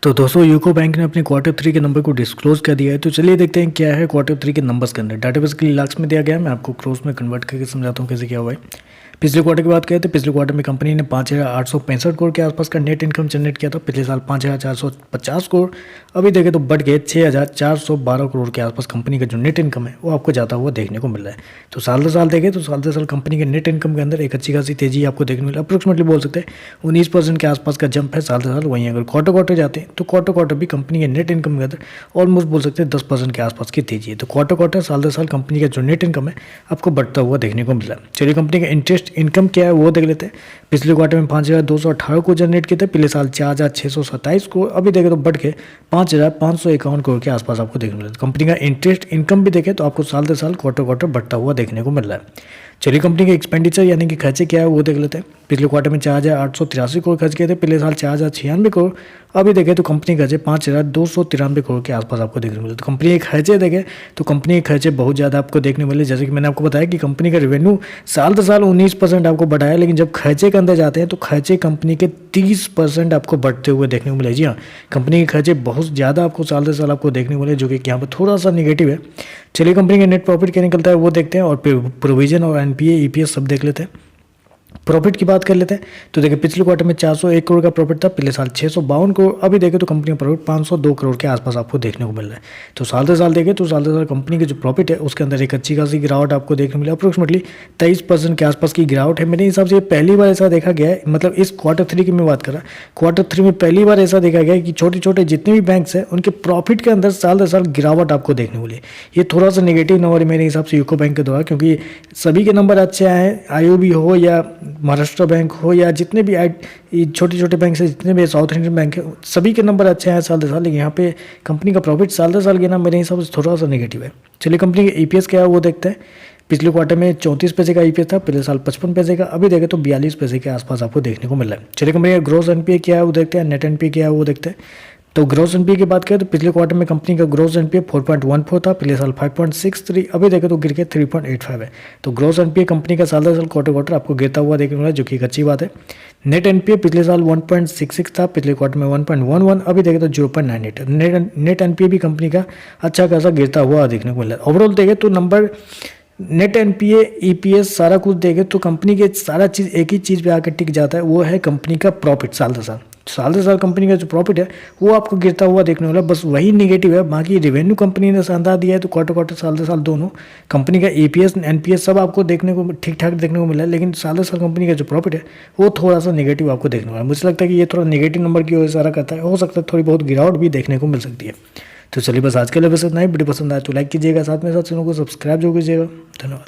तो दोस्तों UCO bank ने अपने क्वार्टर थ्री के नंबर को डिस्क्लोज कर दिया है। तो चलिए देखते हैं क्या है क्वार्टर थ्री के नंबर्स के अंदर। डाटाबेस के लिए लाक्स में दिया गया है, मैं आपको क्रोस में कन्वर्ट करके समझाता हूँ कैसे क्या हुआ है। पिछले क्वार्टर की बात करें तो पिछले क्वार्टर में कंपनी ने 5,865 करोड़ के आसपास का नेट इनकम जनरेट किया था। पिछले साल 5,450 करोड़, अभी देखें तो बढ़ के 6,412 करोड़ के आसपास कंपनी का जो नेट इनकम है वो आपको जाता हुआ देखने को मिल रहा है। तो साल दर साल देखें तो साल दर साल कंपनी के नेट इनकम के अंदर एक अच्छी खासी तेजी आपको देखने को मिला। अप्रोक्सीमेटली बोल सकते हैं 19% के आसपास का जंप है साल दर साल। वहीं अगर क्वार्टर क्वार्टर जाते हैं तो क्वार्टर क्वार्टर भी कंपनी के नेट इनकम के अंदर ऑलमोस्ट बोल सकते हैं 10% के आसपास की तेजी है। तो क्वार्टर क्वार्टर साल दर साल कंपनी का जो नेट इनकम है आपको बढ़ता हुआ देखने को मिला। चलिए कंपनी का इंटरेस्ट इनकम क्या है वो देख लेते हैं। पिछले क्वार्टर में 5,218 को जनरेट किए थे, पिछले साल 4,627 को, अभी देखें तो बढ़ के 5,551 करोड़ के आसपास आपको देखने को मिला। कंपनी का इंटरेस्ट इनकम भी देखें तो आपको साल दर साल क्वार्टर क्वार्टर बढ़ता हुआ देखने को मिल रहा है। चलिए कंपनी के एक्सपेंडिचर यानी कि खर्चे क्या है वो देख लेते हैं। पिछले क्वार्टर में 4,883 करोड़ खर्च किए थे, पिछले साल 4,096 करोड़, अभी देखें तो कंपनी खर्चे 5,293 करोड़ के आसपास आपको देखने को मिले। तो कंपनी के खर्चे देखें तो कंपनी के खर्चे बहुत ज़्यादा आपको देखने मिले। जैसे कि मैंने आपको बताया कि कंपनी का रेवेन्यू साल दर साल 19% आपको बढ़ाया, लेकिन जब खर्चे के अंदर जाते हैं तो खर्चे कंपनी के 30% आपको बढ़ते हुए देखने को मिले। जी हाँ, कंपनी के खर्चे बहुत ज़्यादा आपको साल दर साल आपको देखने को मिले, जो कि यहाँ पर थोड़ा सा निगेटिव है। चलिए कंपनी का नेट प्रॉफिट क्या निकलता है वो देखते हैं और प्रोविजन और एनपीए ईपीएस सब देख लेते हैं। प्रॉफिट की बात कर लेते हैं तो देखिए पिछले क्वार्टर में 401 करोड़ का प्रॉफिट था, पिछले साल 652 करोड़, अभी देखें तो कंपनी का प्रॉफिट 502 करोड़ के आसपास आपको देखने को मिल रहा है। तो साल दर साल देखें तो साल दर साल कंपनी की जो प्रॉफिट है उसके अंदर एक अच्छी खासी गिरावट आपको देखने को मिला। अप्रोक्सीमेटली 23% के आसपास की गिरावट है। मेरे हिसाब से पहली बार ऐसा देखा गया है, मतलब इस क्वार्टर थ्री की मैं बात कर रहा हूँ, क्वार्टर थ्री में पहली बार ऐसा देखा गया है कि छोटे छोटे जितने भी बैंक्स हैं उनके प्रॉफिट के अंदर साल दर साल गिरावट आपको देखने को मिली। ये थोड़ा सा नेगेटिव नंबर है मेरे हिसाब से यूको बैंक के द्वारा, क्योंकि सभी के नंबर अच्छे आए हैं, आईओबी हो या महाराष्ट्र बैंक हो या जितने भी छोटे छोटे बैंक से जितने भी साउथ इंडियन बैंक है सभी के नंबर अच्छे हैं साल दर साल, लेकिन यहाँ पे कंपनी का प्रॉफिट साल दर साल गिरना मेरे हिसाब से थोड़ा सा नेगेटिव है। चलिए कंपनी का ईपीएस क्या है वो देखते हैं। पिछले क्वार्टर में 34 पैसे का ईपीएस था, पिछले साल 55 पैसे का, अभी देखें तो 42 पैसे के आसपास आपको देखने को मिल रहा है। चलिए कंपनी का ग्रोस एनपीए क्या है वो देखते हैं, नेट एनपीए क्या है वो देखते हैं। तो ग्रोस एनपीए की बात करें तो पिछले क्वार्टर में कंपनी का ग्रोस एनपीए 4.14 था, पिछले साल 5.63, अभी देखें तो गिर के 3.85 है। तो ग्रोस एनपीए कंपनी का साल दर साल क्वार्टर क्वार्टर आपको गिरता हुआ देखने को मिला, जो कि एक अच्छी बात है। नेट एनपीए पिछले साल 1.66 था, पिछले क्वार्टर में 1.11, अभी देखें तो 0.98। नेट एनपीए भी कंपनी का अच्छा खासा गिरता हुआ देखने को मिला। ओवरऑल देखें तो नंबर नेट एनपीए ईपीएस सारा कुछ देखें तो कंपनी के सारा चीज़ एक ही चीज़ पे आकर टिक जाता है, वो है कंपनी का प्रॉफिट। साल दर साल कंपनी का जो प्रॉफिट है वो आपको गिरता हुआ देखने वाला, बस वही नेगेटिव है। बाकी रेवेन्यू कंपनी ने शानदार दिया है, तो क्वार्टर क्वार्टर साल दर साल दोनों कंपनी का ईपीएस एनपीएस सब आपको देखने को ठीक ठाक देखने को मिला है, लेकिन साल दर साल कंपनी का जो प्रॉफिट है वो थोड़ा सा नेगेटिव आपको देखने वाला। मुझे लगता है कि ये थोड़ा नेगेटिव नंबर की ओर इशारा करता है, हो सकता है थोड़ी बहुत गिरावट भी देखने को मिल सकती है। तो चलिए बस आज के लिए बस इतना ही। वीडियो पसंद आए तो लाइक कीजिएगा, साथ में साथ चैनल को सब्सक्राइब जरूर कीजिएगा। धन्यवाद।